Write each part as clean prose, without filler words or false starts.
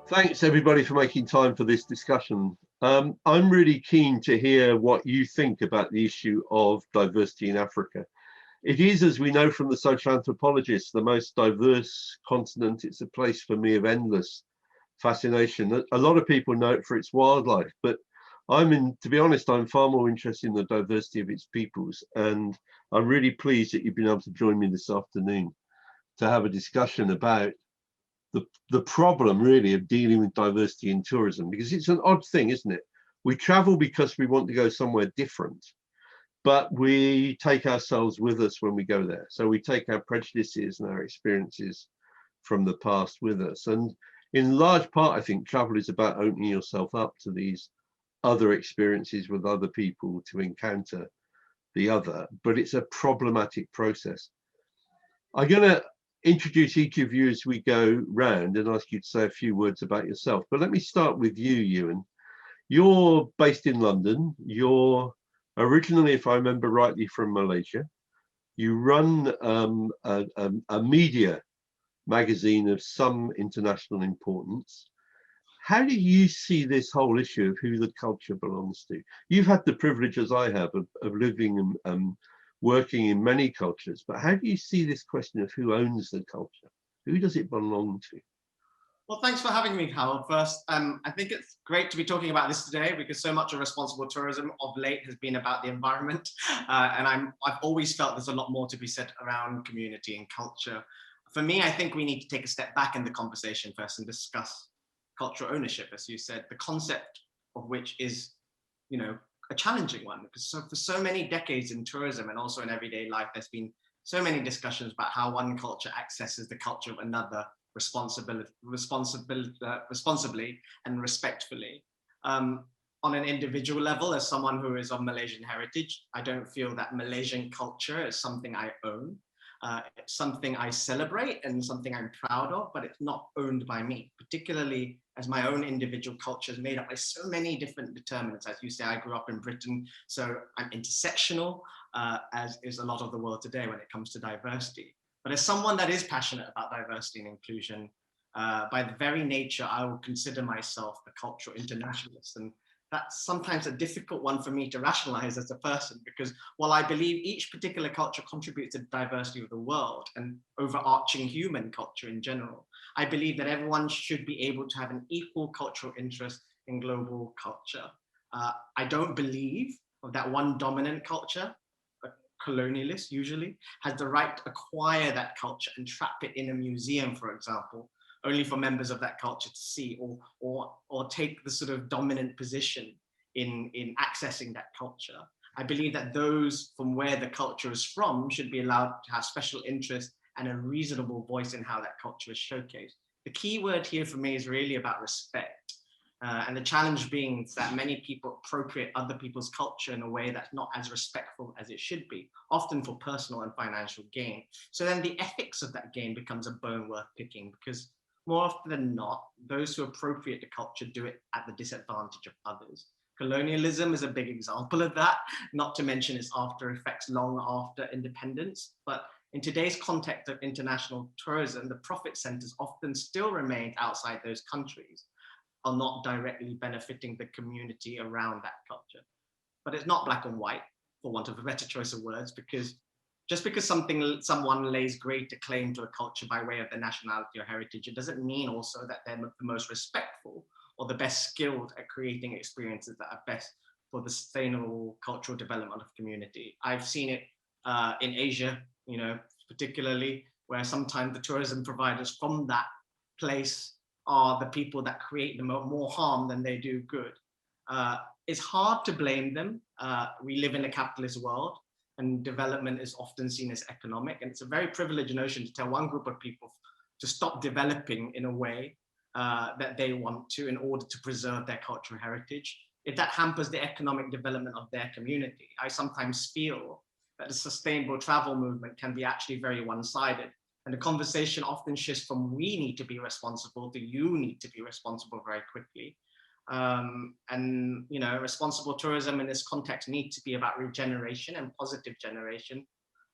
Thanks everybody for making time for this discussion. I'm really keen to hear what you think about the issue of diversity in Africa. It is, as we know from the social anthropologists, the most diverse continent. It's a place for me of endless fascination. A lot of people know it for its wildlife, but to be honest, I'm far more interested in the diversity of its peoples. And I'm really pleased that you've been able to join me this afternoon to have a discussion about the problem really of dealing with diversity in tourism, because it's an odd thing, isn't it? We travel because we want to go somewhere different, but we take ourselves with us when we go there. So we take our prejudices and our experiences from the past with us. And in large part, I think travel is about opening yourself up to these other experiences with other people, to encounter the other, but it's a problematic process. I'm going to introduce each of you as we go round and ask you to say a few words about yourself. But let me start with you, Ewan. You're based in London. You're originally, if I remember rightly, from Malaysia. You run a media magazine of some international importance. How do you see this whole issue of who the culture belongs to? You've had the privilege, as I have, of living and working in many cultures, but how do you see this question of who owns the culture? Who does it belong to? Well, thanks for having me, Howard. First, I think it's great to be talking about this today because so much of responsible tourism of late has been about the environment. And I've always felt there's a lot more to be said around community and culture. For me, I think we need to take a step back in the conversation first and discuss cultural ownership, as you said, the concept of which is, a challenging one. Because for so many decades in tourism and also in everyday life, there's been so many discussions about how one culture accesses the culture of another responsibly and respectfully. On an individual level, as someone who is of Malaysian heritage, I don't feel that Malaysian culture is something I own. It's something I celebrate and something I'm proud of, but it's not owned by me, particularly as my own individual culture is made up by so many different determinants. As you say, I grew up in Britain, so I'm intersectional, as is a lot of the world today when it comes to diversity. But as someone that is passionate about diversity and inclusion, by the very nature, I would consider myself a cultural internationalist. And that's sometimes a difficult one for me to rationalize as a person, because while I believe each particular culture contributes to the diversity of the world and overarching human culture in general, I believe that everyone should be able to have an equal cultural interest in global culture. I don't believe that one dominant culture, colonialist usually, has the right to acquire that culture and trap it in a museum, for example, only for members of that culture to see, or take the sort of dominant position in accessing that culture. I believe that those from where the culture is from should be allowed to have special interest and a reasonable voice in how that culture is showcased. The key word here for me is really about respect. And the challenge being that many people appropriate other people's culture in a way that's not as respectful as it should be, often for personal and financial gain. So then the ethics of that gain becomes a bone worth picking, because more often than not, those who appropriate the culture do it at the disadvantage of others. Colonialism is a big example of that, not to mention its after effects long after independence. But in today's context of international tourism, the profit centers often still remain outside those countries, are not directly benefiting the community around that culture. But it's not black and white, for want of a better choice of words, because just because someone lays greater claim to a culture by way of their nationality or heritage, it doesn't mean also that they're the most respectful or the best skilled at creating experiences that are best for the sustainable cultural development of community. I've seen it in Asia, particularly, where sometimes the tourism providers from that place are the people that create the more harm than they do good. It's hard to blame them. We live in a capitalist world, and development is often seen as economic. And it's a very privileged notion to tell one group of people to stop developing in a way that they want to in order to preserve their cultural heritage. If that hampers the economic development of their community, I sometimes feel that the sustainable travel movement can be actually very one-sided. And the conversation often shifts from we need to be responsible to you need to be responsible very quickly. Responsible tourism in this context needs to be about regeneration and positive generation,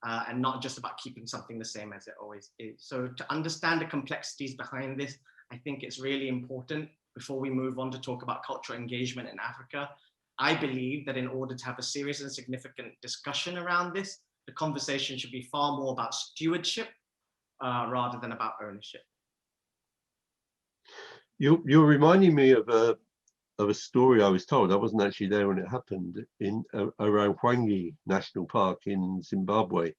and not just about keeping something the same as it always is. So to understand the complexities behind this, I think it's really important before we move on to talk about cultural engagement in Africa. I believe that in order to have a serious and significant discussion around this, the conversation should be far more about stewardship rather than about ownership. You're reminding me of a story I was told. I wasn't actually there when it happened, in around Hwange National Park in Zimbabwe,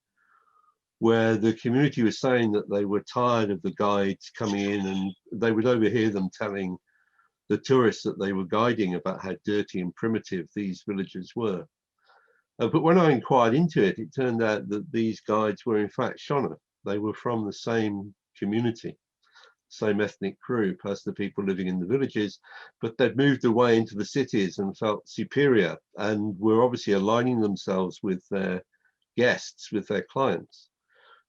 where the community was saying that they were tired of the guides coming in, and they would overhear them telling the tourists that they were guiding about how dirty and primitive these villages were. But when I inquired into it, it turned out that these guides were in fact Shona. They were from the same community, same ethnic group as the people living in the villages, but they'd moved away into the cities and felt superior, and were obviously aligning themselves with their guests, with their clients,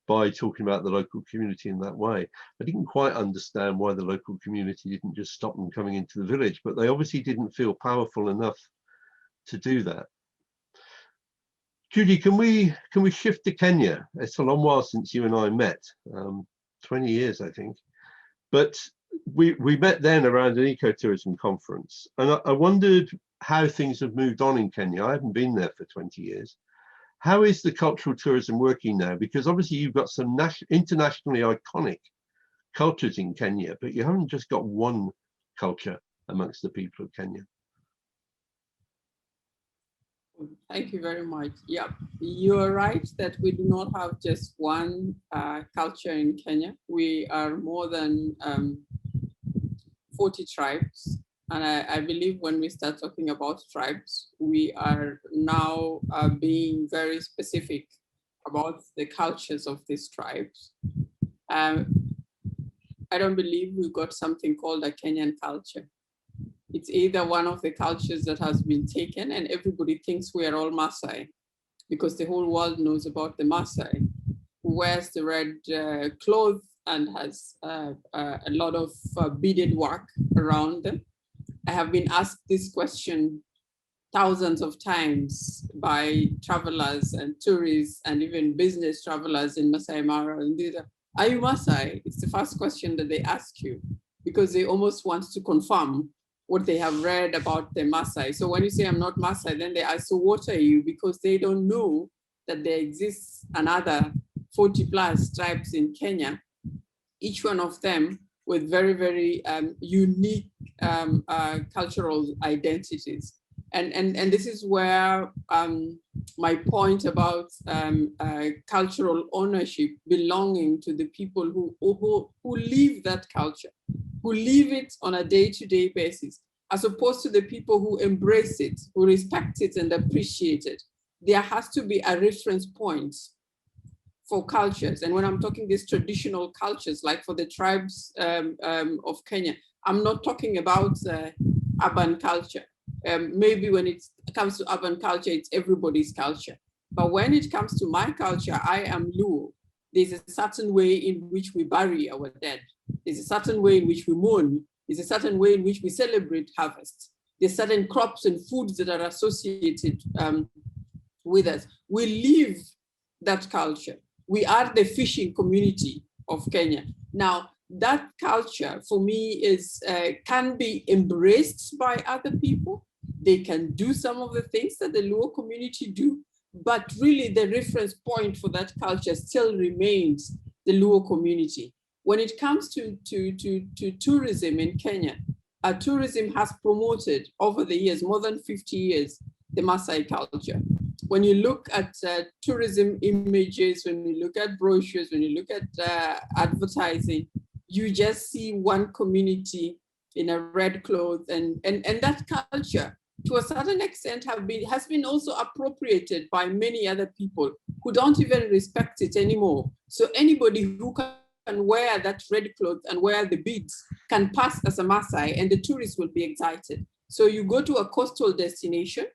by talking about the local community in that way. I didn't quite understand why the local community didn't just stop them coming into the village, but they obviously didn't feel powerful enough to do that. Judy, can we shift to Kenya? It's a long while since you and I met, 20 years, I think. But we met then around an ecotourism conference, and I wondered how things have moved on in Kenya. I haven't been there for 20 years. How is the cultural tourism working now? Because obviously you've got some internationally iconic cultures in Kenya, but you haven't just got one culture amongst the people of Kenya. Thank you very much. Yeah, you are right that we do not have just one culture in Kenya. We are more than 40 tribes. And I believe when we start talking about tribes, we are now being very specific about the cultures of these tribes. I don't believe we've got something called a Kenyan culture. It's either one of the cultures that has been taken, and everybody thinks we are all Maasai, because the whole world knows about the Maasai, who wears the red cloth and has a lot of beaded work around them. I have been asked this question thousands of times by travelers and tourists and even business travelers in Masai Mara. And these are you Maasai? It's the first question that they ask you, because they almost want to confirm what they have read about the Maasai. So when you say I'm not Maasai, then they ask, so what are you? Because they don't know that there exists another 40 plus tribes in Kenya, each one of them with very, very unique cultural identities. And this is where my point about cultural ownership belonging to the people who live that culture, who live it on a day-to-day basis, as opposed to the people who embrace it, who respect it and appreciate it. There has to be a reference point for cultures. And when I'm talking these traditional cultures, like for the tribes of Kenya, I'm not talking about urban culture. Maybe when it comes to urban culture, it's everybody's culture. But when it comes to my culture, I am Luo. There's a certain way in which we bury our dead. There's a certain way in which we mourn. There's a certain way in which we celebrate harvest. There's certain crops and foods that are associated with us. We live that culture. We are the fishing community of Kenya. Now, that culture for me is can be embraced by other people. They can do some of the things that the Luo community do, but really the reference point for that culture still remains the Luo community. When it comes to tourism in Kenya, tourism has promoted over the years, more than 50 years, the Maasai culture. When you look at tourism images, when you look at brochures, when you look at advertising, you just see one community in a red cloth, and that culture, to a certain extent, has been also appropriated by many other people who don't even respect it anymore. So anybody who can wear that red cloth and wear the beads can pass as a Maasai, and the tourists will be excited. So you go to a coastal destination.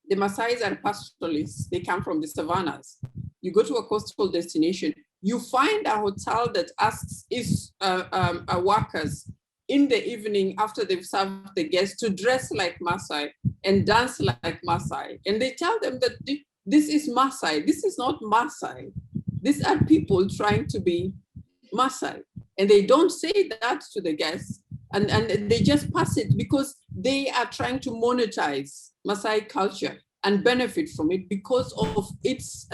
The Maasais are pastoralists. They come from the savannas. You go to a coastal destination, you find a hotel that asks its workers in the evening after they've served the guests to dress like Maasai and dance like Maasai. And they tell them that this is Maasai. This is not Maasai. These are people trying to be Maasai. And they don't say that to the guests, and they just pass it because they are trying to monetize Maasai culture and benefit from it because of its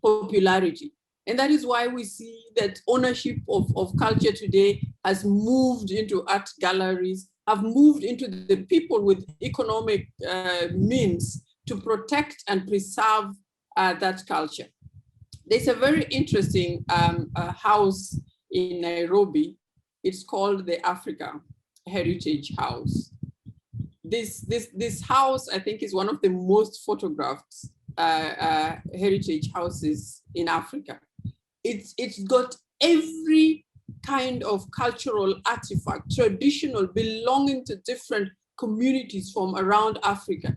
popularity. And that is why we see that ownership of culture today has moved into art galleries, have moved into the people with economic means to protect and preserve that culture. There's a very interesting house in Nairobi. It's called the Africa Heritage House. This house, I think, is one of the most photographed heritage houses in Africa. It's got every kind of cultural artifact, traditional, belonging to different communities from around Africa,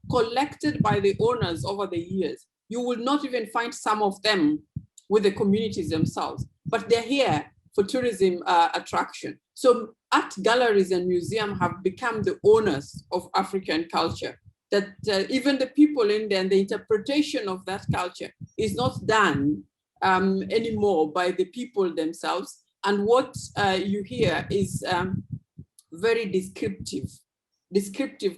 collected by the owners over the years. You will not even find some of them with the communities themselves, but they're here for tourism attraction. So art galleries and museums have become the owners of African culture, that even the people in there and the interpretation of that culture is not done anymore by the people themselves. And what you hear is very descriptive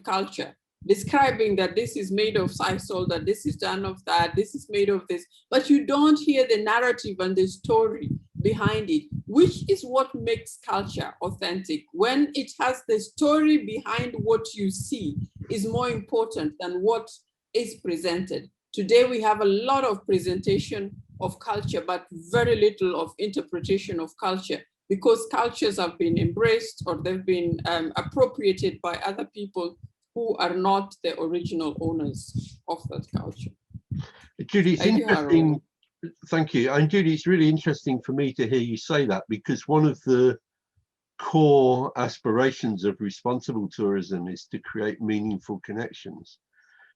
culture, describing that this is made of sisal, that this is done of that, this is made of this, but you don't hear the narrative and the story behind it, which is what makes culture authentic. When it has the story behind what you see is more important than what is presented. Today we have a lot of presentation of culture, but very little of interpretation of culture, because cultures have been embraced or they've been appropriated by other people who are not the original owners of that culture. Judy, it's interesting. Thank you. And Judy, it's really interesting for me to hear you say that, because one of the core aspirations of responsible tourism is to create meaningful connections.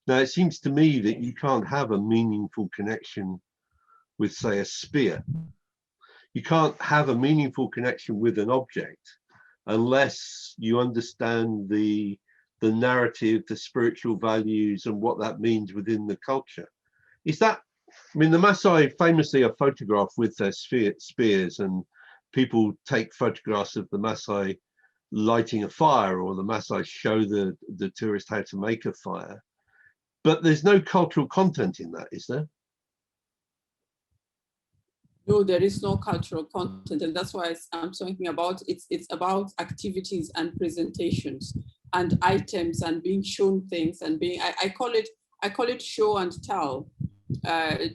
Now, it seems to me that you can't have a meaningful connection with, say, a spear. You can't have a meaningful connection with an object unless you understand the narrative, the spiritual values, and what that means within the culture. Is that, I mean, the Maasai famously are photographed with their spears, and people take photographs of the Maasai lighting a fire, or the Maasai show the tourist how to make a fire. But there's no cultural content in that, is there? No, there is no cultural content, and that's why I'm talking about it's about activities and presentations and items and being shown things and being, I call it show and tell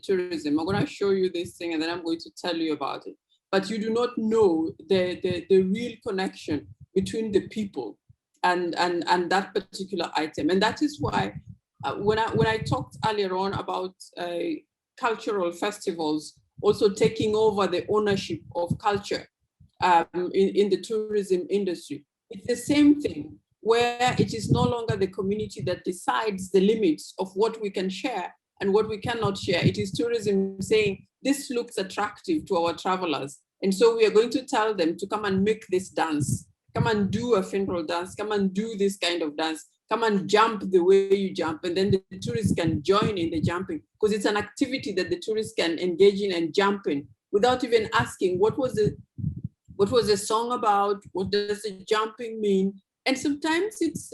tourism. I'm going to show you this thing and then I'm going to tell you about it. But you do not know the real connection between the people and that particular item. And that is why when I talked earlier on about cultural festivals also taking over the ownership of culture in the tourism industry, it's the same thing, where it is no longer the community that decides the limits of what we can share and what we cannot share. It is tourism saying, this looks attractive to our travelers, and so we are going to tell them to come and make this dance, come and do a funeral dance, come and do this kind of dance, come and jump the way you jump, and then the tourists can join in the jumping, because it's an activity that the tourists can engage in and jump in without even asking what was the song about, what does the jumping mean. And sometimes it's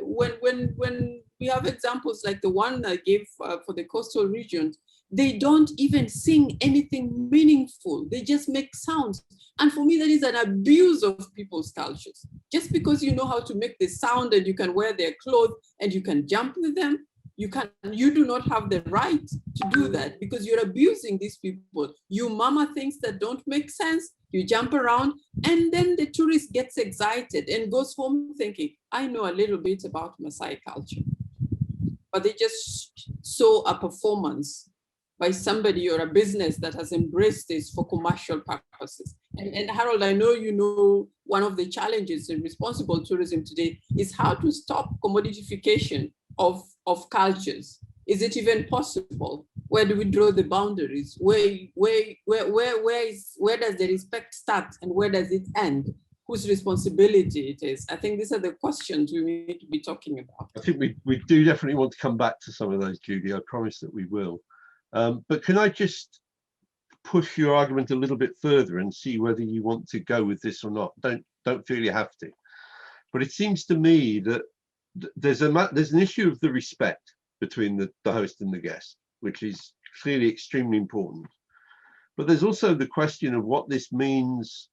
when we have examples like the one I gave for the coastal regions, they don't even sing anything meaningful. They just make sounds. And for me, that is an abuse of people's cultures. Just because you know how to make the sound and you can wear their clothes and you can jump with them, you do not have the right to do that, because you're abusing these people. You mama things that don't make sense, you jump around, and then the tourist gets excited and goes home thinking, I know a little bit about Maasai culture. But they just saw a performance by somebody or a business that has embraced this for commercial purposes. And Harold, I know you know one of the challenges in responsible tourism today is how to stop commodification of cultures. Is it even possible? Where do we draw the boundaries? Where does the respect start and where does it end? Whose responsibility it is? I think these are the questions we need to be talking about. I think we do definitely want to come back to some of those, Judy. I promise that we will. But can I just push your argument a little bit further and see whether you want to go with this or not. Don't feel you have to. But it seems to me that there's an issue of the respect between the host and the guest, which is clearly extremely important. But there's also the question of what this means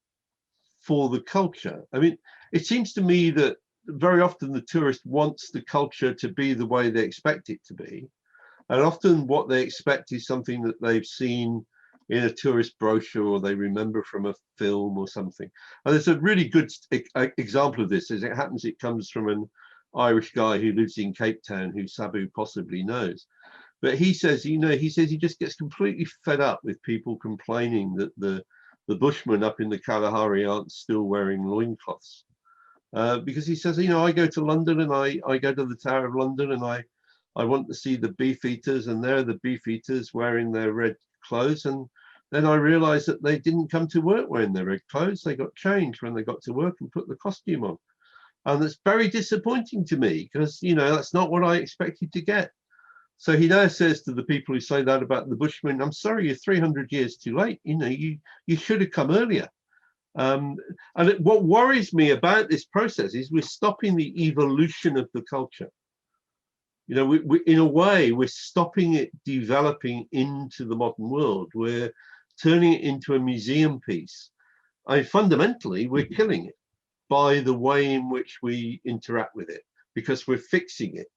for the culture. I mean, it seems to me that very often the tourist wants the culture to be the way they expect it to be. And often what they expect is something that they've seen in a tourist brochure or they remember from a film or something. And there's a really good example of this. As it happens, it comes from an Irish guy who lives in Cape Town, who Sabu possibly knows. But he says, you know, he says he just gets completely fed up with people complaining that the Bushmen up in the Kalahari aren't still wearing loincloths. Because he says, you know, I go to London and I go to the Tower of London and I want to see the beef eaters, and there are the beef eaters wearing their red clothes. And then I realized that they didn't come to work wearing their red clothes. They got changed when they got to work and put the costume on. And that's very disappointing to me because, you know, that's not what I expected to get. So he now says to the people who say that about the Bushmen, I'm sorry, you're 300 years too late. You know, you should have come earlier. And what worries me about this process is we're stopping the evolution of the culture. You know, we in a way, we're stopping it developing into the modern world. We're turning it into a museum piece. Fundamentally, we're killing it by the way in which we interact with it, because we're fixing it.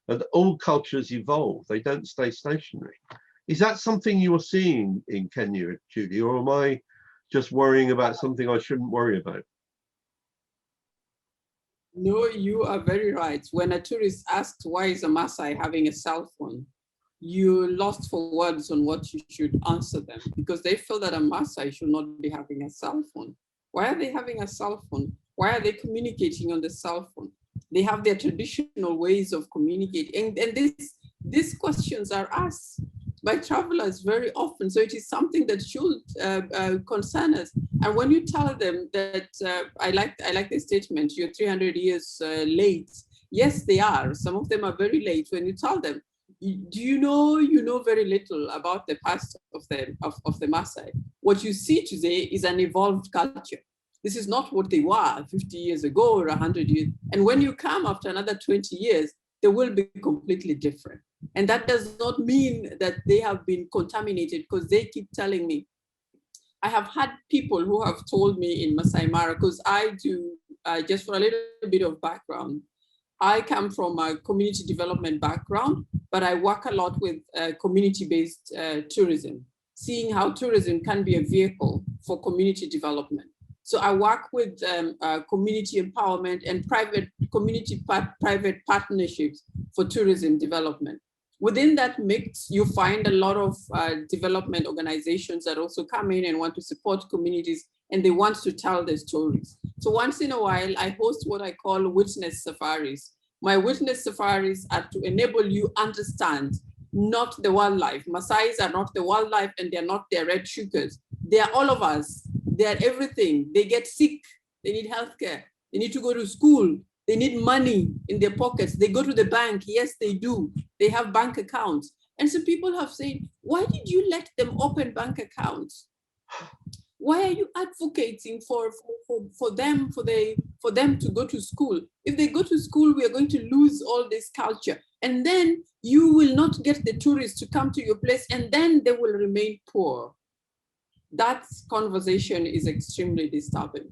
And all cultures evolve, they don't stay stationary. Is that something you're seeing in Kenya, Judy, or am I just worrying about something I shouldn't worry about? No, you are very right. When a tourist asks, why is a Maasai having a cell phone? You're lost for words on what you should answer them, because they feel that a Maasai should not be having a cell phone. Why are they having a cell phone? Why are they communicating on the cell phone? They have their traditional ways of communicating. And these questions are asked by travelers very often. So it is something that should concern us. And when you tell them that, I like the statement, you're 300 years late. Yes, they are. Some of them are very late. When you tell them, do you know very little about the past of the Maasai. What you see today is an evolved culture. This is not what they were 50 years ago or 100 years. And when you come after another 20 years, they will be completely different. And that does not mean that they have been contaminated, because they keep telling me. I have had people who have told me in Masai Mara, because I do, just for a little bit of background, I come from a community development background, but I work a lot with community-based tourism, seeing how tourism can be a vehicle for community development. So I work with community empowerment and private partnerships for tourism development. Within that mix, you find a lot of development organizations that also come in and want to support communities, and they want to tell their stories. So once in a while, I host what I call witness safaris. My witness safaris are to enable you understand not the wildlife. Maasais are not the wildlife, and they're not their red sugars. They are all of us. They are everything. They get sick. They need healthcare. They need to go to school. They need money in their pockets. They go to the bank. Yes, they do. They have bank accounts. And so people have said, why did you let them open bank accounts? Why are you advocating for them to go to school? If they go to school, we are going to lose all this culture. And then you will not get the tourists to come to your place, and then they will remain poor. That conversation is extremely disturbing.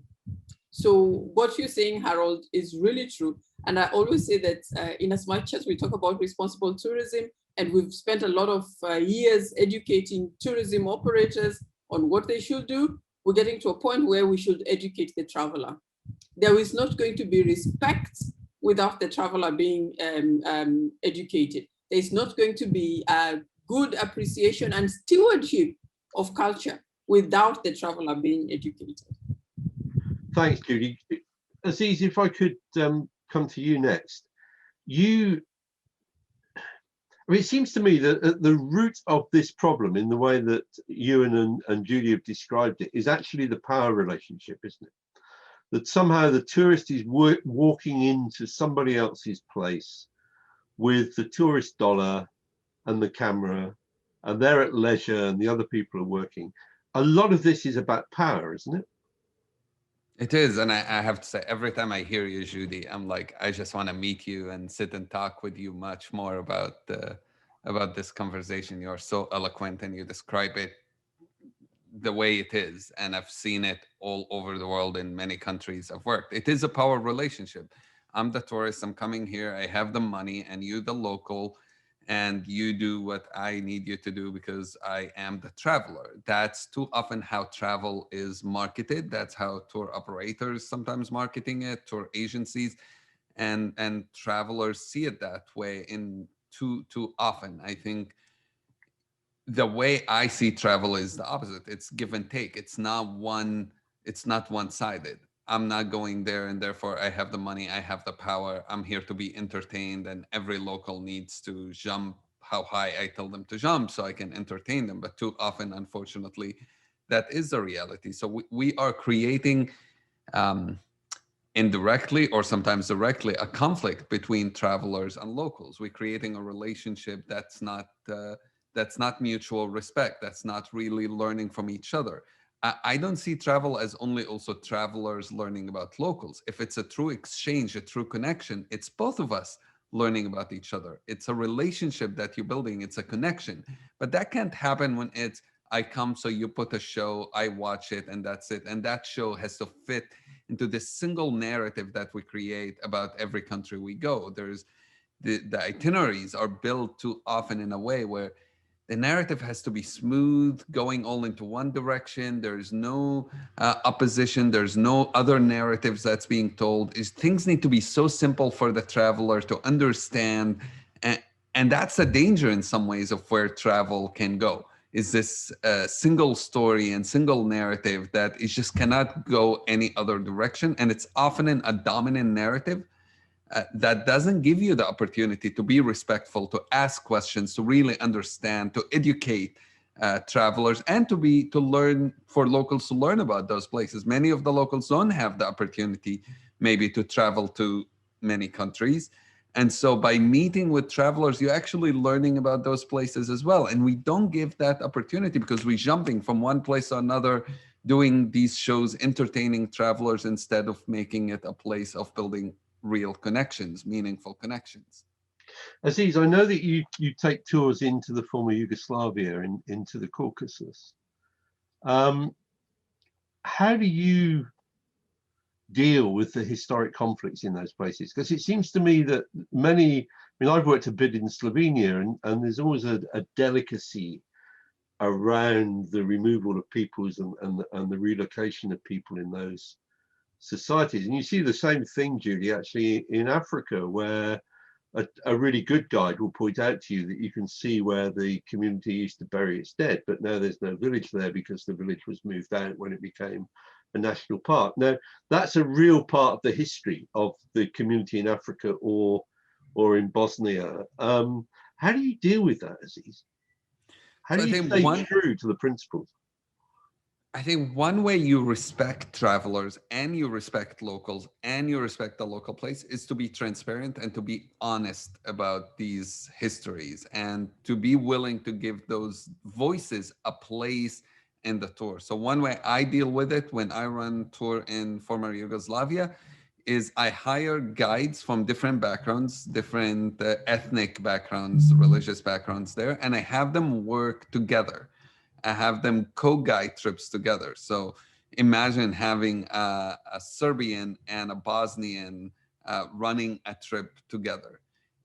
So what you're saying, Harold, is really true. And I always say that in as much as we talk about responsible tourism, and we've spent a lot of years educating tourism operators on what they should do, we're getting to a point where we should educate the traveler. There is not going to be respect without the traveler being educated. There's not going to be a good appreciation and stewardship of culture without the traveler being educated. Thanks, Judy. Aziz, if I could come to you next. It seems to me that at the root of this problem, in the way that Ewan and Judy have described it, is actually the power relationship, isn't it? That somehow the tourist is walking into somebody else's place with the tourist dollar and the camera, and they're at leisure and the other people are working. a lot of this is about power, isn't it? It is, and I have to say, every time I hear you, Judy, I'm like, I just want to meet you and sit and talk with you much more about this conversation. You're so eloquent, and you describe it the way it is, and I've seen it all over the world in many countries I've worked. It is a power relationship. I'm the tourist, I'm coming here, I have the money, and you the local, and you do what I need you to do because I am the traveler. That's too often how travel is marketed. That's how tour operators sometimes marketing it, tour agencies, and travelers see it that way in too often. I think the way I see travel is the opposite. It's give and take. It's not one-sided. I'm not going there and therefore I have the money, I have the power. I'm here to be entertained, and every local needs to jump how high I tell them to jump so I can entertain them. But too often, unfortunately, that is the reality. So we are creating um, indirectly or sometimes directly a conflict between travelers and locals. We're creating a relationship that's not mutual respect. That's not really learning from each other. I don't see travel as only also travelers learning about locals. If it's a true exchange, a true connection, it's both of us learning about each other. It's a relationship that you're building. It's a connection. But that can't happen when it's I come, so you put a show, I watch it, and that's it. And that show has to fit into this single narrative that we create about every country we go. There's the itineraries are built too often in a way where the narrative has to be smooth, going all into one direction. There's no opposition. There's no other narratives that's being told. Things need to be so simple for the traveler to understand. And that's a danger in some ways of where travel can go. Is this single story and single narrative that it just cannot go any other direction. And it's often in a dominant narrative that doesn't give you the opportunity to be respectful, to ask questions, to really understand, to educate travelers, and to learn, for locals to learn about those places. Many of the locals don't have the opportunity maybe to travel to many countries. And so by meeting with travelers, you're actually learning about those places as well. And we don't give that opportunity because we're jumping from one place to another, doing these shows, entertaining travelers instead of making it a place of building real connections, meaningful connections. Aziz, I know that you take tours into the former Yugoslavia, into the Caucasus. How do you deal with the historic conflicts in those places? Because it seems to me that I've worked a bit in Slovenia, and there's always a delicacy around the removal of peoples and the relocation of people in those societies. And you see the same thing, Judy, actually in Africa, where a really good guide will point out to you that you can see where the community used to bury its dead, but now there's no village there because the village was moved out when it became a national park. Now, that's a real part of the history of the community in Africa or in Bosnia. How do you deal with that, Aziz? How do you stay true to the principles? I think one way you respect travelers and you respect locals and you respect the local place is to be transparent and to be honest about these histories and to be willing to give those voices a place in the tour. So one way I deal with it when I run tour in former Yugoslavia is I hire guides from different backgrounds, different ethnic backgrounds, religious backgrounds there, and I have them work together. I have them co-guide trips together. So imagine having a Serbian and a Bosnian running a trip together.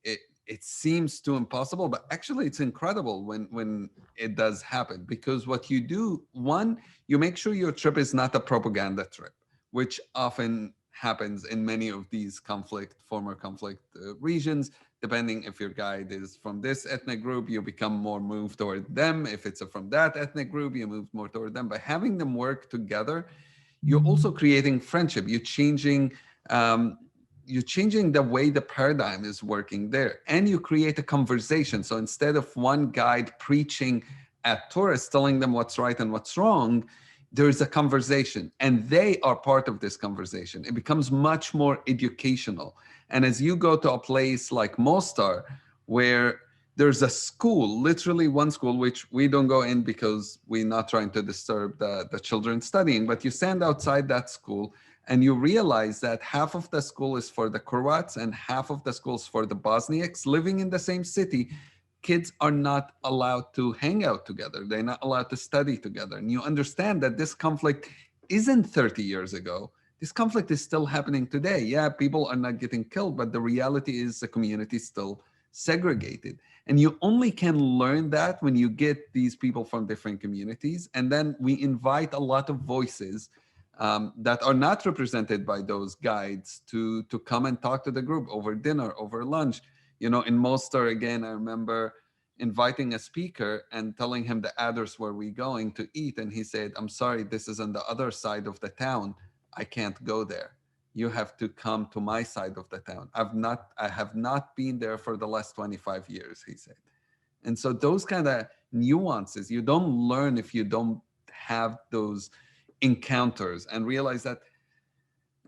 It seems too impossible, but actually it's incredible when it does happen, because what you do, one, you make sure your trip is not a propaganda trip, which often happens in many of these former conflict regions. Depending if your guide is from this ethnic group, you become more moved toward them. If it's from that ethnic group, you move more toward them. By having them work together, you're also creating friendship. You're changing the way the paradigm is working there, and you create a conversation. So instead of one guide preaching at tourists, telling them what's right and what's wrong, there is a conversation, and they are part of this conversation. It becomes much more educational. And as you go to a place like Mostar, where There's a school, literally one school, which we don't go in because we're not trying to disturb the children studying, but you stand outside that school and you realize that half of the school is for the Croats and half of the school is for the Bosniaks living in the same city. Kids are not allowed to hang out together. They're not allowed to study together. And you understand that this conflict isn't 30 years ago. This conflict is still happening today. Yeah, people are not getting killed, but the reality is the community is still segregated. And you only can learn that when you get these people from different communities. And then we invite a lot of voices that are not represented by those guides to come and talk to the group over dinner, over lunch. You know, in Mostar, again, I remember inviting a speaker and telling him the address where we're going to eat. And he said, I'm sorry, this is on the other side of the town. I can't go there. You have to come to my side of the town. I have not been there for the last 25 years, he said. And so those kind of nuances, you don't learn if you don't have those encounters and realize that,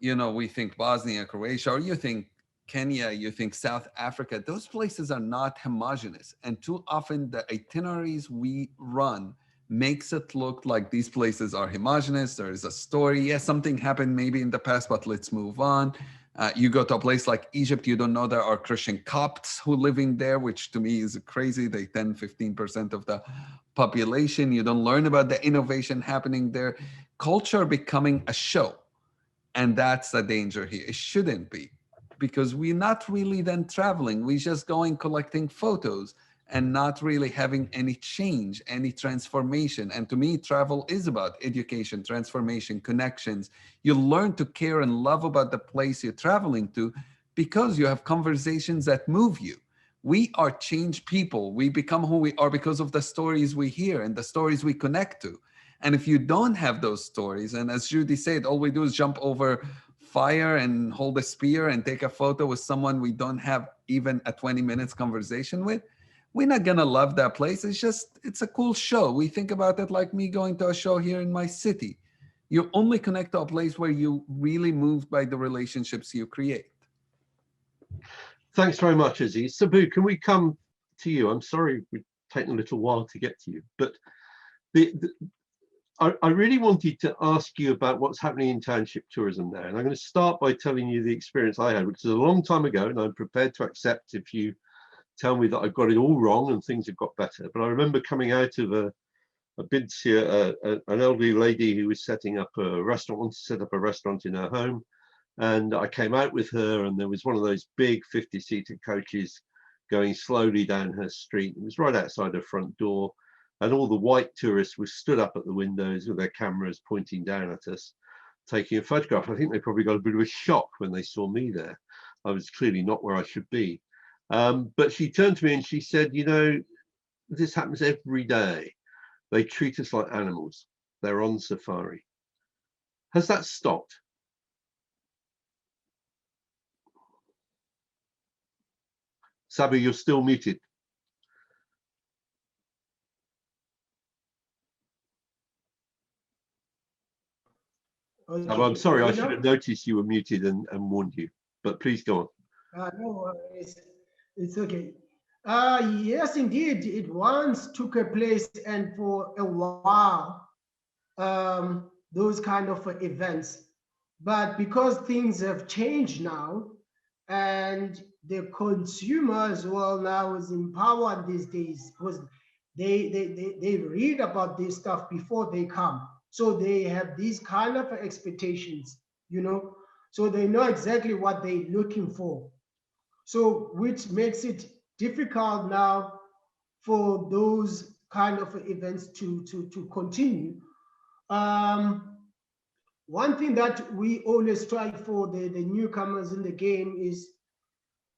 you know, we think Bosnia, Croatia, or you think Kenya, you think South Africa, those places are not homogenous. And too often the itineraries we run makes it look like these places are homogenous. There is a story. Yes, something happened maybe in the past, but let's move on. You go to a place like Egypt, you don't know there are Christian Copts who living there, which to me is crazy. They 10, 15% of the population. You don't learn about the innovation happening there. Culture becoming a show. And that's the danger here. It shouldn't be, because we're not really then traveling. We're just going collecting photos and not really having any change, any transformation. And to me, travel is about education, transformation, connections. You learn to care and love about the place you're traveling to because you have conversations that move you. We are changed people. We become who we are because of the stories we hear and the stories we connect to. And if you don't have those stories, and as Judy said, all we do is jump over fire and hold a spear and take a photo with someone we don't have even a 20 minutes conversation with, we're not gonna love that place. It's a cool show. We think about it like me going to a show here in my city. You only connect to a place where you really moved by the relationships you create. Thanks very much, Aziz. Sabu, can we come to you? I'm sorry we've taken a little while to get to you, but I really wanted to ask you about what's happening in township tourism now. And I'm going to start by telling you the experience I had, which is a long time ago, and I'm prepared to accept if you tell me that I've got it all wrong and things have got better. But I remember coming out of a bids here, an elderly lady who was setting up a restaurant, wanted to set up a restaurant in her home. And I came out with her, and there was one of those big 50-seater coaches going slowly down her street. It was right outside her front door. And all the white tourists were stood up at the windows with their cameras pointing down at us, taking a photograph. I think they probably got a bit of a shock when they saw me there. I was clearly not where I should be. But she turned to me and she said, you know, this happens every day. They treat us like animals. They're on safari. Has that stopped? Sabu, you're still muted. Okay. I'm sorry, I should have noticed you were muted and warned you, but please go on. No, it's okay. Yes, indeed, it once took a place, and for a while, those kind of events. But because things have changed now, and the consumer as well now is empowered these days, because they read about this stuff before they come. So they have these kind of expectations, you know, so they know exactly what they're looking for. So which makes it difficult now for those kind of events to continue. One thing that we always try for the newcomers in the game is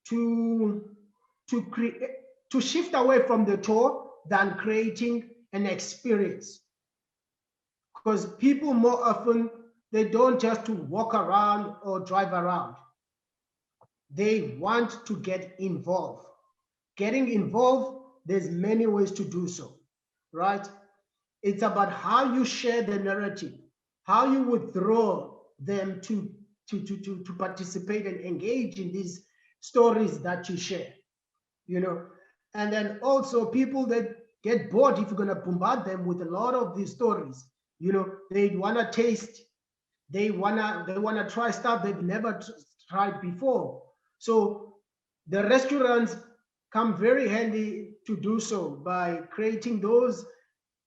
to shift away from the tour than creating an experience. Because people more often, they don't just to walk around or drive around. They want to get involved. Getting involved, there's many ways to do so, right? It's about how you share the narrative, how you would draw them to participate and engage in these stories that you share, you know. And then also people that get bored if you're going to bombard them with a lot of these stories. You know, they want to taste, they wanna try stuff they've never tried before. So the restaurants come very handy to do so by creating those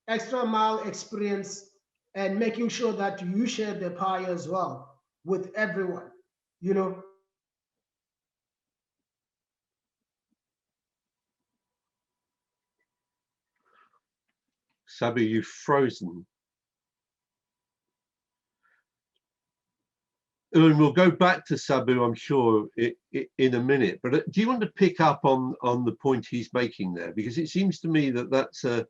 extra mile experience and making sure that you share the pie as well with everyone, you know. Sabu, you've frozen. And we'll go back to Sabu, I'm sure, in a minute. But do you want to pick up on the point he's making there? Because it seems to me that that's a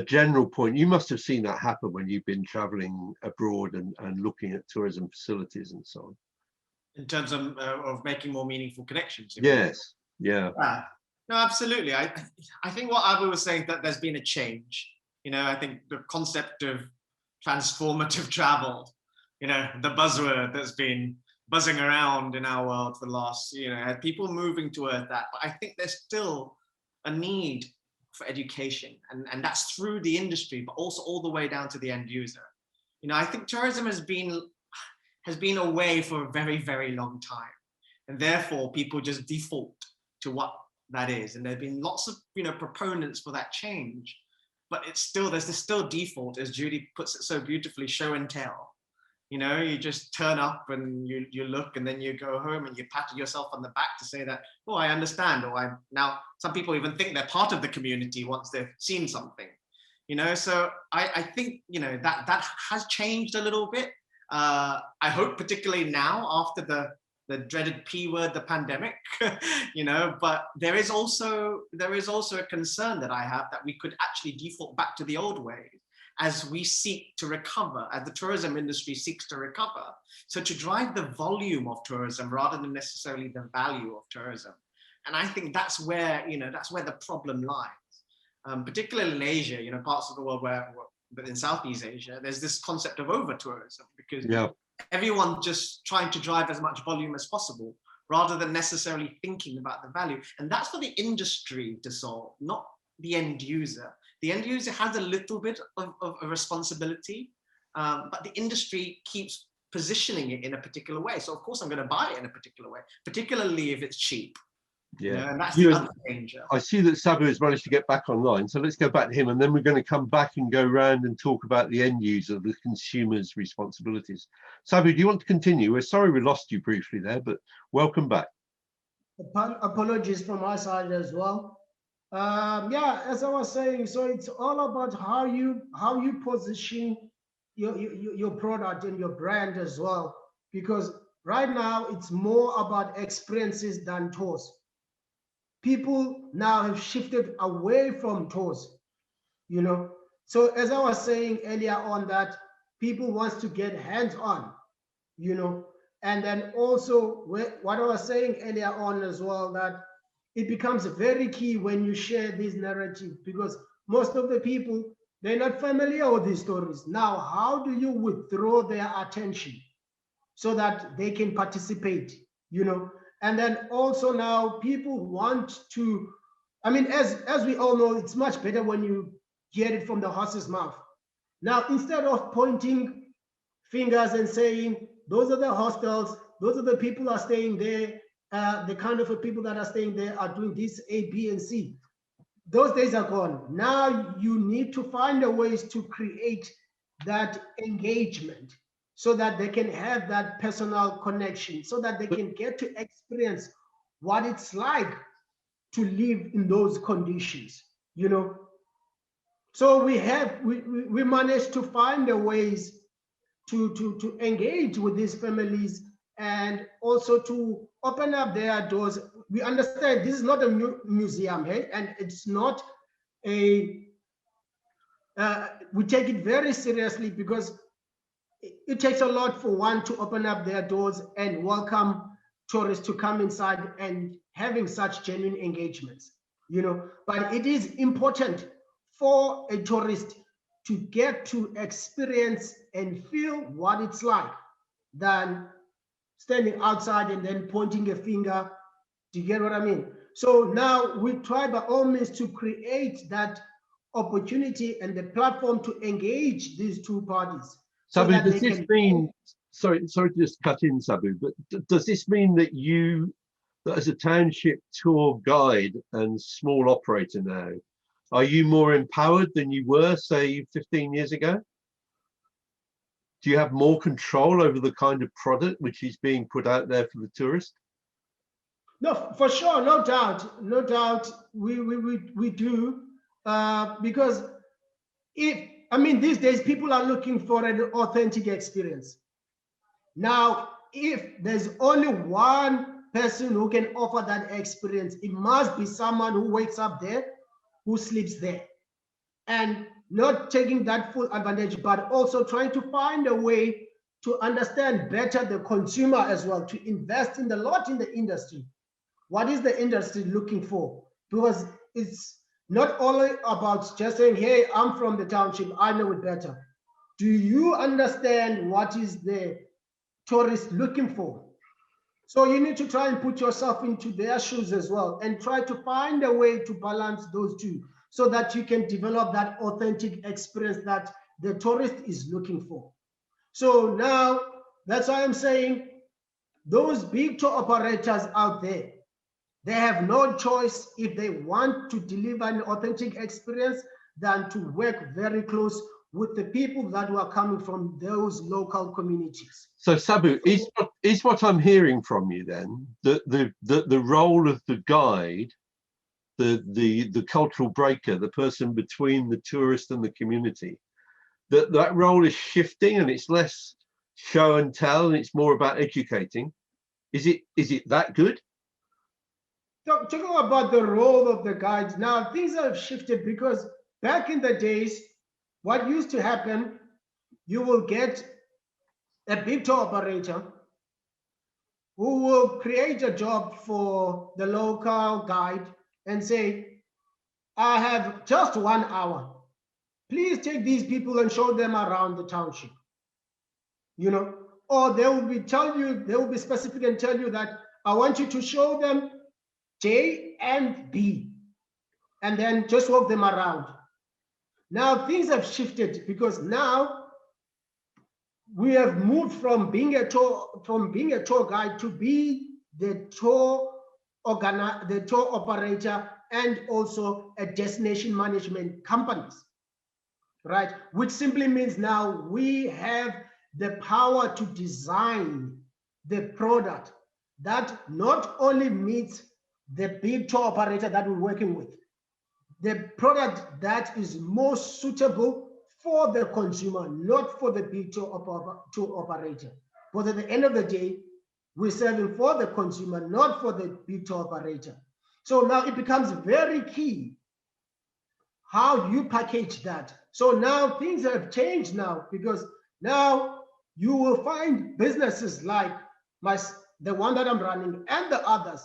general point. You must have seen that happen when you've been traveling abroad and looking at tourism facilities and so on. In terms of making more meaningful connections. Yes, yeah. No, absolutely. I think what Abu was saying, that there's been a change. You know, I think the concept of transformative travel, you know, the buzzword that's been buzzing around in our world for the last, you know, people moving toward that. But I think there's still a need for education, and that's through the industry, but also all the way down to the end user. You know, I think tourism has been away for a very, very long time, and therefore people just default to what that is. And there've been lots of, you know, proponents for that change, but it's still, there's this still default, as Judy puts it so beautifully, show and tell. You know, you just turn up and you look, and then you go home and you pat yourself on the back to say that, oh, I understand. Or now some people even think they're part of the community once they've seen something, you know. So I think, you know, that has changed a little bit. I hope particularly now after the dreaded P word, the pandemic, you know, but there is also a concern that I have that we could actually default back to the old ways as we seek to recover, as the tourism industry seeks to recover. So to drive the volume of tourism rather than necessarily the value of tourism. And I think that's where, you know, that's where the problem lies. Particularly in Asia, you know, parts of the world but in Southeast Asia, there's this concept of over-tourism, because everyone just trying to drive as much volume as possible rather than necessarily thinking about the value. And that's for the industry to solve, not the end user. The end user has a little bit of a responsibility, but the industry keeps positioning it in a particular way. So of course I'm going to buy it in a particular way, particularly if it's cheap. Yeah, you know, and that's the other danger. I see that Sabu has managed to get back online, so let's go back to him, and then we're going to come back and go around and talk about the end user, the consumer's responsibilities. Sabu, do you want to continue? We're sorry we lost you briefly there, but welcome back. Apologies from my side as well. Yeah, as I was saying, so it's all about how you position your product and your brand as well, because right now it's more about experiences than tours. People now have shifted away from tours, you know. So as I was saying earlier on, that people wants to get hands-on, you know, and then also what I was saying earlier on as well, that it becomes very key when you share this narrative, because most of the people, they're not familiar with these stories. Now, how do you withdraw their attention so that they can participate, you know? And then also now people want to, I mean, as we all know, it's much better when you get it from the horse's mouth. Now, instead of pointing fingers and saying, those are the hostels, those are the people are staying there, the kind of people that are staying there are doing this A, B, and C. Those days are gone. Now you need to find a ways to create that engagement so that they can have that personal connection, so that they can get to experience what it's like to live in those conditions, you know. So we managed to find a ways to engage with these families and also to open up their doors. We understand this is not a museum, hey? And it's not a, we take it very seriously, because it takes a lot for one to open up their doors and welcome tourists to come inside and having such genuine engagements, you know. But it is important for a tourist to get to experience and feel what it's like than standing outside and then pointing a finger. Do you get what I mean? So now we try by all means to create that opportunity and the platform to engage these two parties. So Sabu, that does they this can mean, sorry to just cut in, Sabu, but does this mean that that as a township tour guide and small operator now, are you more empowered than you were, say, 15 years ago? Do you have more control over the kind of product which is being put out there for the tourist? No, for sure, no doubt, no doubt. We do because these days people are looking for an authentic experience. Now, if there's only one person who can offer that experience, it must be someone who wakes up there, who sleeps there, and not taking that full advantage, but also trying to find a way to understand better the consumer as well, to invest in the industry. What is the industry looking for? Because it's not only about just saying, hey, I'm from the township, I know it better. Do you understand what is the tourist looking for? So you need to try and put yourself into their shoes as well and try to find a way to balance those two so that you can develop that authentic experience that the tourist is looking for. So now that's why I'm saying those big tour operators out there, they have no choice if they want to deliver an authentic experience than to work very close with the people that were coming from those local communities. So Sabu, is what I'm hearing from you then that the role of the guide, the cultural breaker, the person between the tourist and the community, that role is shifting and it's less show and tell and it's more about educating? Is it that good? Talking about the role of the guides, now things have shifted because back in the days, what used to happen, you will get a big tour operator who will create a job for the local guide and say, I have just 1 hour. Please take these people and show them around the township. Or they will be specific and tell you that I want you to show them J and B, and then just walk them around. Now things have shifted because now we have moved from being a tour guide to be the tour operator and also a destination management companies, right? Which simply means now we have the power to design the product that not only meets the big tour operator that we're working with, the product that is most suitable for the consumer, not for the big tour operator. But at the end of the day, we're serving for the consumer, not for the big tour operator. So now it becomes very key how you package that. So now things have changed now because now you will find businesses like the one that I'm running and the others,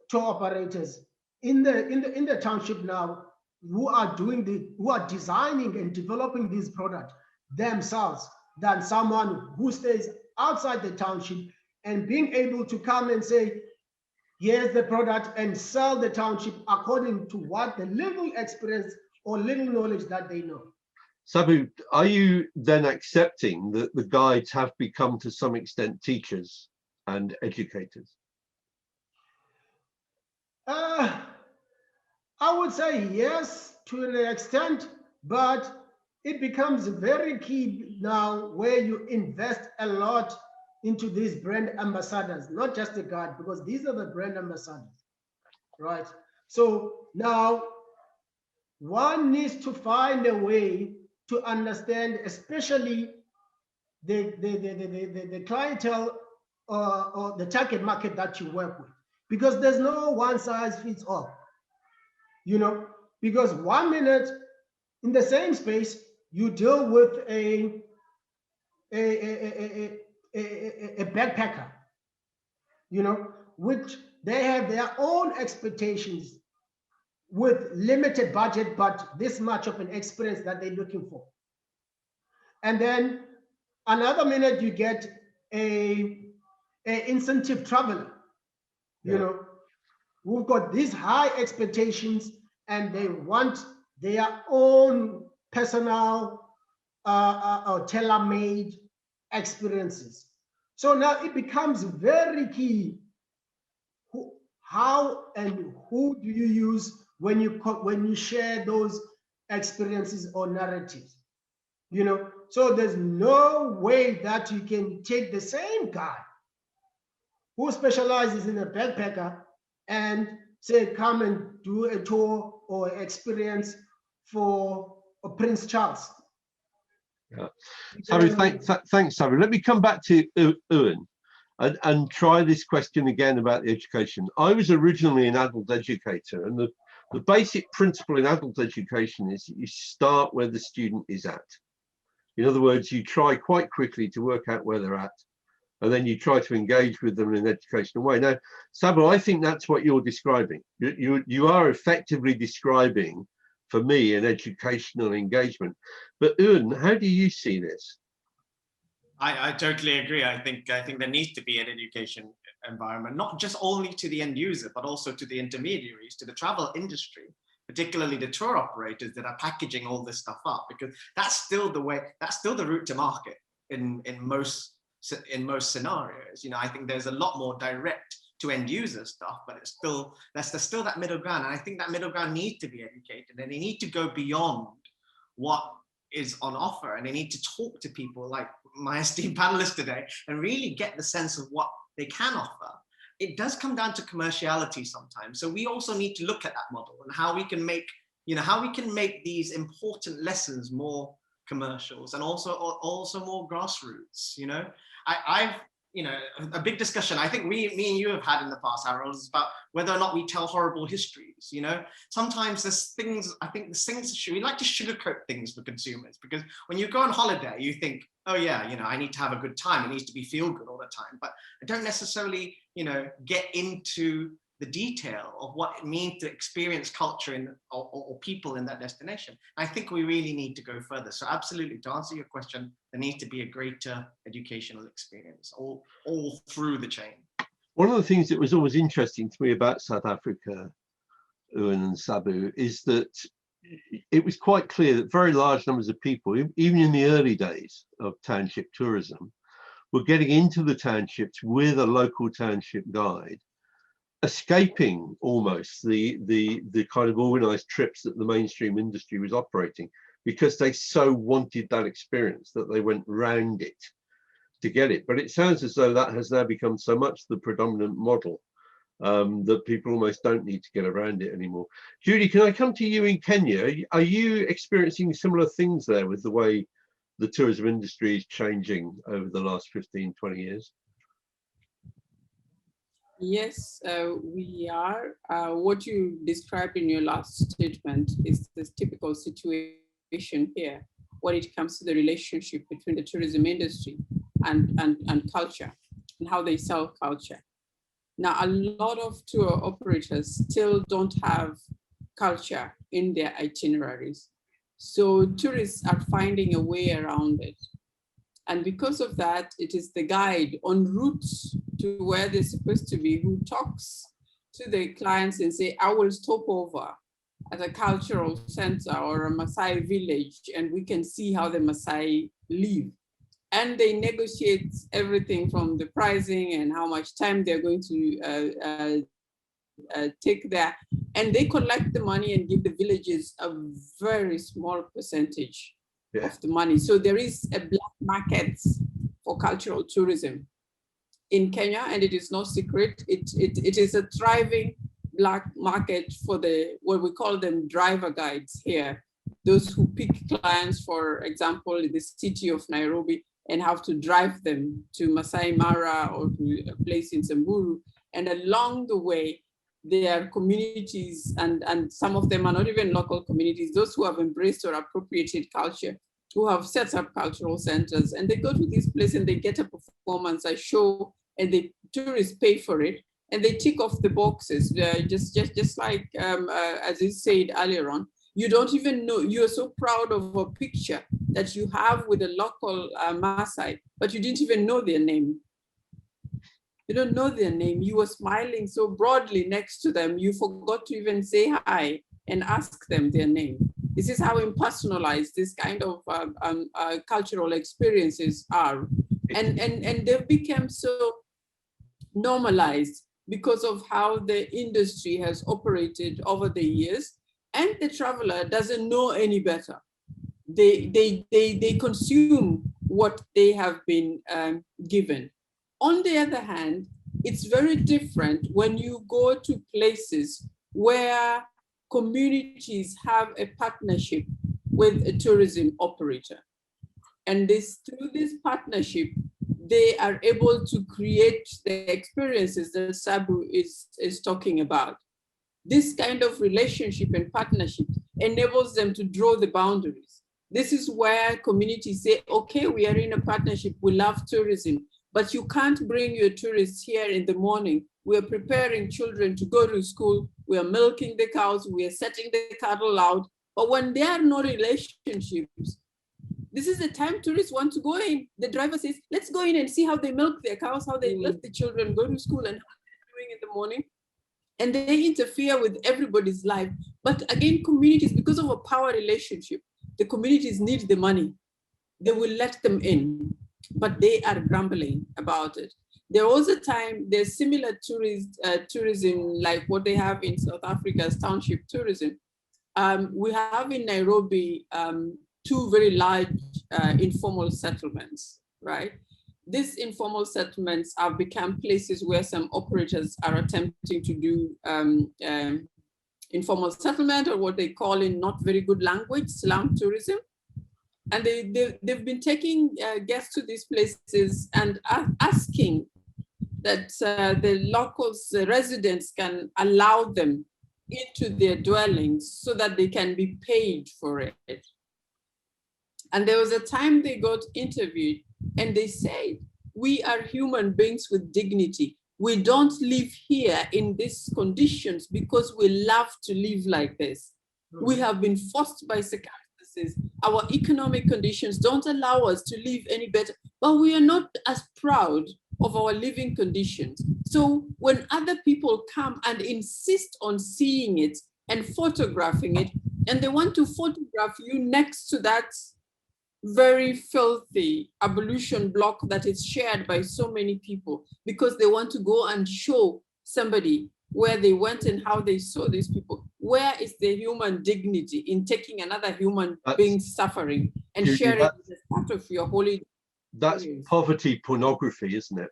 tour operators in the township now who are designing and developing this product themselves than someone who stays outside the township and being able to come and say, here's the product and sell the township according to what the little experience or little knowledge that they know. Sabu, are you then accepting that the guides have become to some extent teachers and educators? I would say yes to an extent, but it becomes very key now where you invest a lot into these brand ambassadors, not just the guide, because these are the brand ambassadors, right? So now one needs to find a way to understand, especially the clientele or the target market that you work with, because there's no one size fits all. Because 1 minute in the same space, you deal with a backpacker, which they have their own expectations with limited budget, but this much of an experience that they're looking for. And then another minute you get a incentive traveler, who've got these high expectations and they want their own personal or tailor-made experiences. So now it becomes very key how and who do you use when you share those experiences or narratives, you know? So there's no way that you can take the same guy who specializes in a backpacker and say, come and do a tour or experience for Prince Charles. Yeah. Sabu, thanks, Sabu. Let me come back to Ewan and try this question again about the education. I was originally an adult educator, and the basic principle in adult education is you start where the student is at. In other words, you try quite quickly to work out where they're at, and then you try to engage with them in an educational way. Now, Sabu, I think that's what you're describing. You are effectively describing, for me, an educational engagement. But Ewan, how do you see this? I totally agree. I think there needs to be an education environment, not just only to the end user, but also to the intermediaries, to the travel industry, particularly the tour operators that are packaging all this stuff up, because that's still the way, that's still the route to market in most scenarios. You know, I think there's a lot more direct to end user stuff, but it's still, there's still that middle ground. And I think that middle ground needs to be educated, and they need to go beyond what is on offer, and they need to talk to people like my esteemed panelists today and really get the sense of what they can offer. It does come down to commerciality sometimes. So we also need to look at that model and how we can make, you know, how we can make these important lessons more commercials and also more grassroots. You know, I've, you know, a big discussion I think me and you have had in the past, Harold, is about whether or not we tell horrible histories. You know, sometimes there's things, I think there's things, we like to sugarcoat things for consumers, because when you go on holiday, you think, oh yeah, you know, I need to have a good time. It needs to be feel good all the time. But I don't necessarily, you know, get into the detail of what it means to experience culture in, or people in that destination. I think we really need to go further. So absolutely, to answer your question, there needs to be a greater educational experience all through the chain. One of the things that was always interesting to me about South Africa, Ewan and Sabu, is that it was quite clear that very large numbers of people, even in the early days of township tourism, were getting into the townships with a local township guide, escaping almost the kind of organized trips that the mainstream industry was operating, because they so wanted that experience that they went round it to get it. But it sounds as though that has now become so much the predominant model that people almost don't need to get around it anymore. Judy, can I come to you in Kenya? Are you experiencing similar things there with the way the tourism industry is changing over the last 15, 20 years? Yes, we are. What you described in your last statement is this typical situation here when it comes to the relationship between the tourism industry and culture, and how they sell culture. Now, a lot of tour operators still don't have culture in their itineraries. So tourists are finding a way around it. And because of that, it is the guide en route to where they're supposed to be who talks to the clients and say, I will stop over at a cultural center or a Maasai village, and we can see how the Maasai live. And they negotiate everything from the pricing and how much time they're going to take there. And they collect the money and give the villages a very small percentage of the money. So there is a black market for cultural tourism in Kenya, and it is no secret. It is a thriving black market for what we call them driver guides here. Those who pick clients, for example, in the city of Nairobi, and have to drive them to Masai Mara or to a place in Samburu. And along the way, there are communities, and some of them are not even local communities, those who have embraced or appropriated culture, who have set up cultural centers, and they go to this place and they get a performance, a show, and the tourists pay for it, and they tick off the boxes, just like Aziz said earlier on. You don't even know, you're so proud of a picture that you have with a local Maasai, but you didn't even know their name. You don't know their name. You were smiling so broadly next to them, you forgot to even say hi and ask them their name. This is how impersonalized this kind of cultural experiences are. And they've become so normalized because of how the industry has operated over the years, and the traveler doesn't know any better. They consume what they have been given. On the other hand, it's very different when you go to places where communities have a partnership with a tourism operator. And through this partnership, they are able to create the experiences that Sabu is talking about. This kind of relationship and partnership enables them to draw the boundaries. This is where communities say, okay, we are in a partnership, we love tourism, but you can't bring your tourists here in the morning. We are preparing children to go to school, we are milking the cows, we are setting the cattle out. But when there are no relationships, this is the time tourists want to go in. The driver says, let's go in and see how they milk their cows, how they let the children go to school and how they're doing in the morning. And they interfere with everybody's life. But again, communities, because of a power relationship, the communities need the money. They will let them in, but they are grumbling about it. There was a time, there's similar tourism like what they have in South Africa's township tourism. We have in Nairobi, two very large informal settlements, right? These informal settlements have become places where some operators are attempting to do informal settlement, or what they call in not very good language, slum tourism. And they've been taking guests to these places and asking that the locals, the residents, can allow them into their dwellings so that they can be paid for it. And there was a time they got interviewed and they said, we are human beings with dignity. We don't live here in these conditions because we love to live like this. We have been forced by circumstances. Our economic conditions don't allow us to live any better, but we are not as proud of our living conditions. So when other people come and insist on seeing it and photographing it, and they want to photograph you next to that very filthy ablution block that is shared by so many people, because they want to go and show somebody where they went and how they saw these people. Where is the human dignity in taking another human being's suffering and sharing it as part of your holy? That's poverty pornography, isn't it?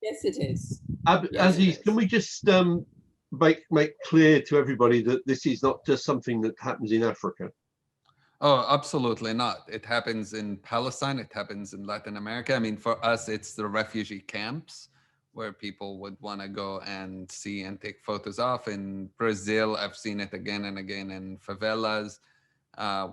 Yes, it is. Aziz, can we just make clear to everybody that this is not just something that happens in Africa? Oh, absolutely not. It happens in Palestine. It happens in Latin America. I mean, for us, it's the refugee camps where people would want to go and see and take photos of. In Brazil, I've seen it again and again in favelas,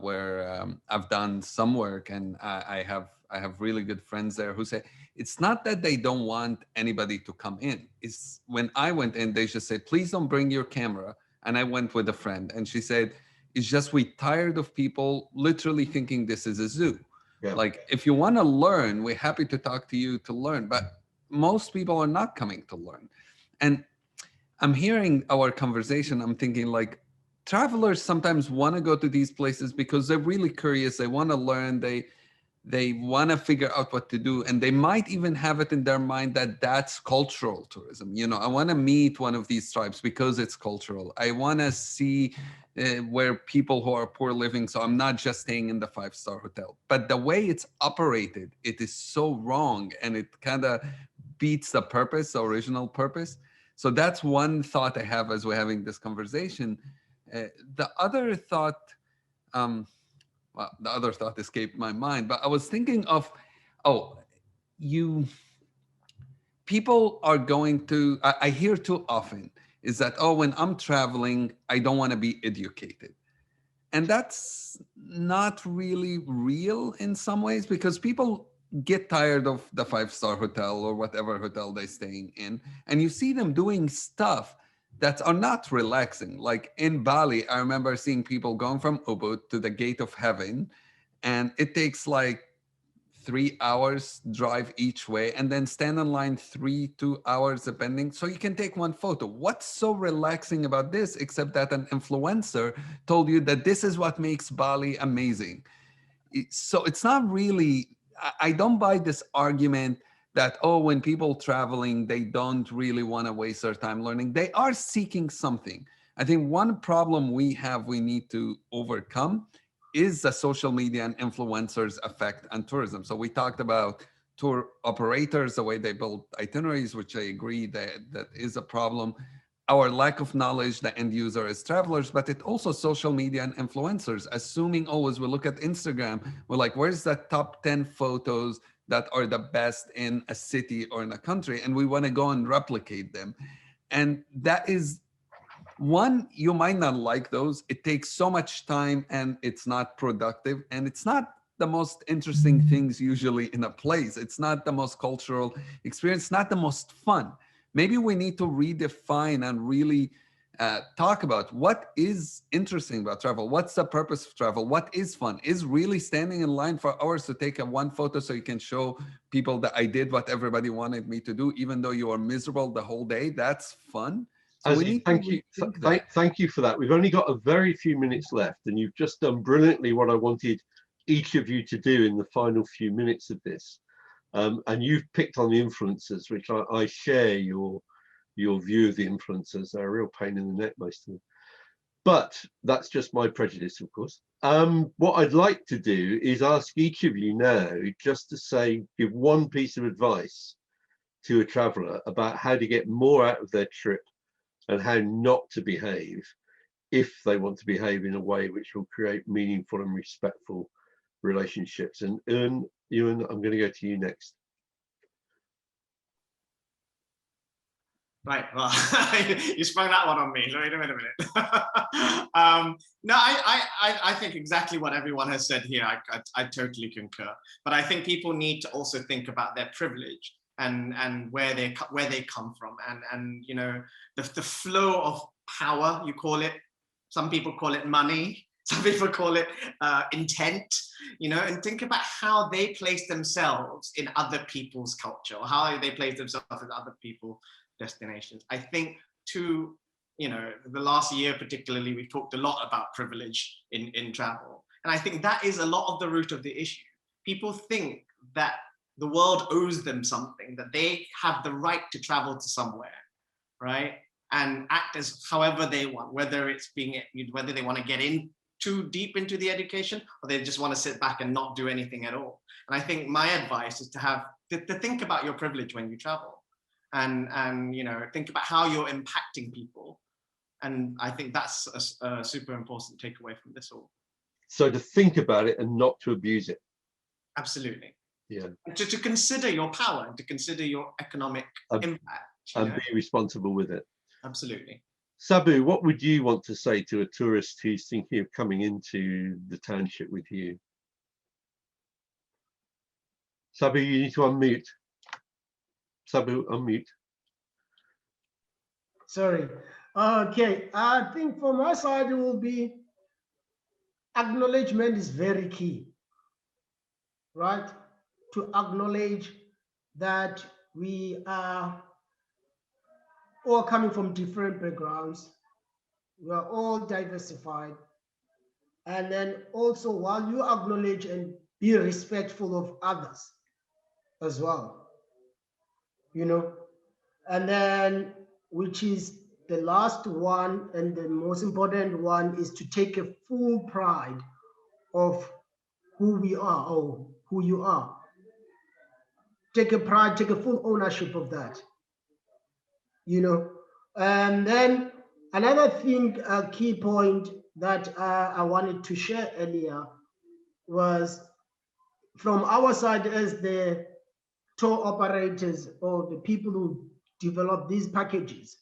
where I've done some work, and I have really good friends there who say it's not that they don't want anybody to come in. It's when I went in, they just said, please don't bring your camera. And I went with a friend, and she said, it's just we tired of people literally thinking this is a zoo. Yeah. Like, if you want to learn, we're happy to talk to you to learn, but most people are not coming to learn. And I'm hearing our conversation, I'm thinking like, travelers sometimes want to go to these places because they're really curious, they want to learn, they want to figure out what to do, and they might even have it in their mind that that's cultural tourism. You know, I want to meet one of these tribes because it's cultural. I want to see where people who are poor living, so I'm not just staying in the 5-star hotel. But the way it's operated, it is so wrong, and it kind of beats the purpose, the original purpose. So that's one thought I have as we're having this conversation. The other thought, well, the other thought escaped my mind, but I was thinking of, people are going to, I hear too often is that, when I'm traveling, I don't want to be educated. And that's not really real in some ways, because people get tired of the 5-star hotel or whatever hotel they're staying in. And you see them doing stuff that are not relaxing. Like in Bali, I remember seeing people going from Ubud to the gate of heaven, and it takes like 3 hours drive each way and then stand in line 2 hours depending, so you can take one photo. What's so relaxing about this except that an influencer told you that this is what makes Bali amazing? So it's not really, I don't buy this argument that, oh, when people traveling, they don't really want to waste their time learning. They are seeking something. I think one problem we need to overcome is the social media and influencers effect on tourism. So we talked about tour operators, the way they build itineraries, which I agree that is a problem. Our lack of knowledge, the end user as travelers, but it also social media and influencers, assuming always we look at Instagram, we're like, where's the top 10 photos that are the best in a city or in a country? And we want to go and replicate them. And that is one, you might not like those. It takes so much time and it's not productive. And it's not the most interesting things usually in a place. It's not the most cultural experience, not the most fun. Maybe we need to redefine and really talk about what is interesting about travel. What's the purpose of travel? What is fun? Is really standing in line for hours to take one photo so you can show people that I did what everybody wanted me to do, even though you are miserable the whole day? That's fun. So thank you for that. We've only got a very few minutes left, and you've just done brilliantly what I wanted each of you to do in the final few minutes of this. And you've picked on the influencers, which I share your view of the influencers. They're a real pain in the neck, most of them. But that's just my prejudice, of course. What I'd like to do is ask each of you now just to say, give one piece of advice to a traveler about how to get more out of their trip and how not to behave if they want to behave in a way which will create meaningful and respectful relationships. And Ewan, I'm going to go to you next. Right, well, you sprung that one on me. Wait a minute. No, I think exactly what everyone has said here. I totally concur. But I think people need to also think about their privilege and where they come from, and you know, the flow of power, you call it. Some people call it money. Some people call it intent, you know, and think about how they place themselves in other people's culture, or how they place themselves in other people's destinations. I think you know, the last year particularly, we've talked a lot about privilege in travel. And I think that is a lot of the root of the issue. People think that the world owes them something, that they have the right to travel to somewhere, right? And act as however they want, whether they want to get in too deep into the education, or they just want to sit back and not do anything at all. And I think my advice is to think about your privilege when you travel, and you know, think about how you're impacting people. And I think that's a super important takeaway from this all. So to think about it and not to abuse it. Absolutely. Yeah. To consider your power and to consider your economic impact. And be responsible with it. Absolutely. Sabu, what would you want to say to a tourist who's thinking of coming into the township with you? Sabu, you need to unmute. Sabu, unmute. Sorry. Okay, I think from my side it will be acknowledgement is very key, right? To acknowledge that we are all coming from different backgrounds. We are all diversified. And then also, while you acknowledge and be respectful of others as well, you know, and then, which is the last one and the most important one, is to take a full pride of who we are or who you are. Take a pride, take a full ownership of that, you know. And then another thing, a key point that I wanted to share earlier was from our side as the tour operators or the people who develop these packages.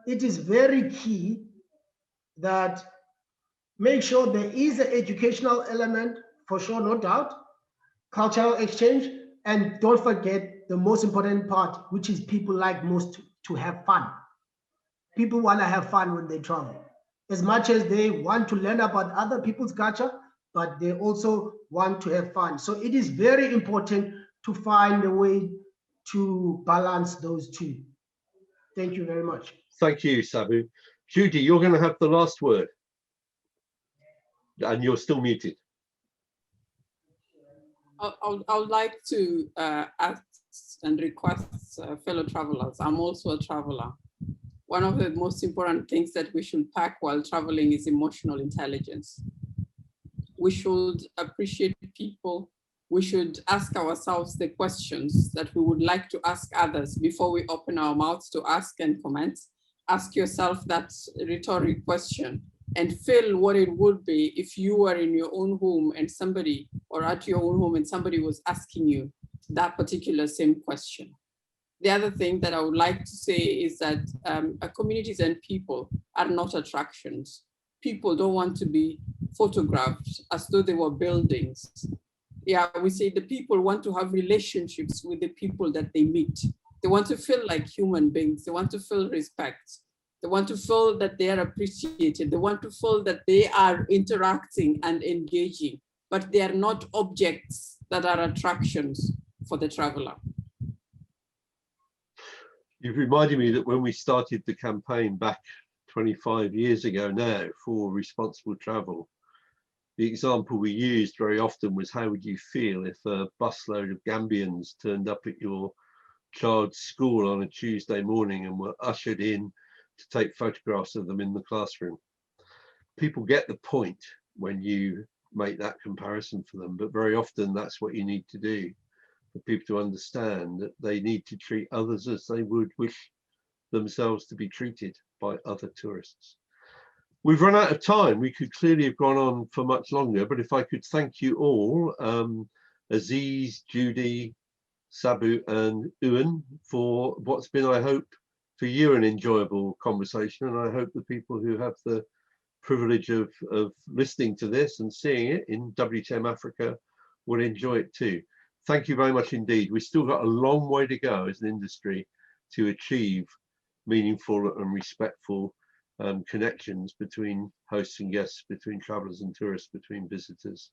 It is very key that make sure there is an educational element, for sure, no doubt, cultural exchange, and don't forget the most important part, which is people like most to have fun. People want to have fun when they travel. As much as they want to learn about other people's culture, but they also want to have fun. So it is very important to find a way to balance those two. Thank you very much. Thank you, Sabu. Judy, you're going to have the last word. And you're still muted. I would like to ask and request fellow travelers. I'm also a traveler. One of the most important things that we should pack while traveling is emotional intelligence. We should appreciate people. We should ask ourselves the questions that we would like to ask others before we open our mouths to ask and comment. Ask yourself that rhetoric question and feel what it would be if you were in your own home and somebody, or at your own home and somebody was asking you that particular same question. The other thing that I would like to say is that communities and people are not attractions. People don't want to be photographed as though they were buildings. Yeah, we say the people want to have relationships with the people that they meet. They want to feel like human beings. They want to feel respect. They want to feel that they are appreciated. They want to feel that they are interacting and engaging, but they are not objects that are attractions for the traveler. You've reminded me that when we started the campaign back 25 years ago now for responsible travel, the example we used very often was, how would you feel if a busload of Gambians turned up at your child's school on a Tuesday morning and were ushered in to take photographs of them in the classroom? People get the point when you make that comparison for them, but very often that's what you need to do, for people to understand that they need to treat others as they would wish themselves to be treated by other tourists. We've run out of time. We could clearly have gone on for much longer, but if I could thank you all, Aziz, Judy, Sabu and Ewan, for what's been, I hope, for you an enjoyable conversation, and I hope the people who have the privilege of listening to this and seeing it in WTM Africa will enjoy it too. Thank you very much indeed. We've still got a long way to go as an industry to achieve meaningful and respectful connections between hosts and guests, between travelers and tourists, between visitors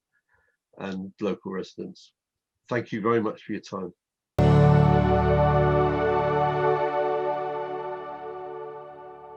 and local residents. Thank you very much for your time.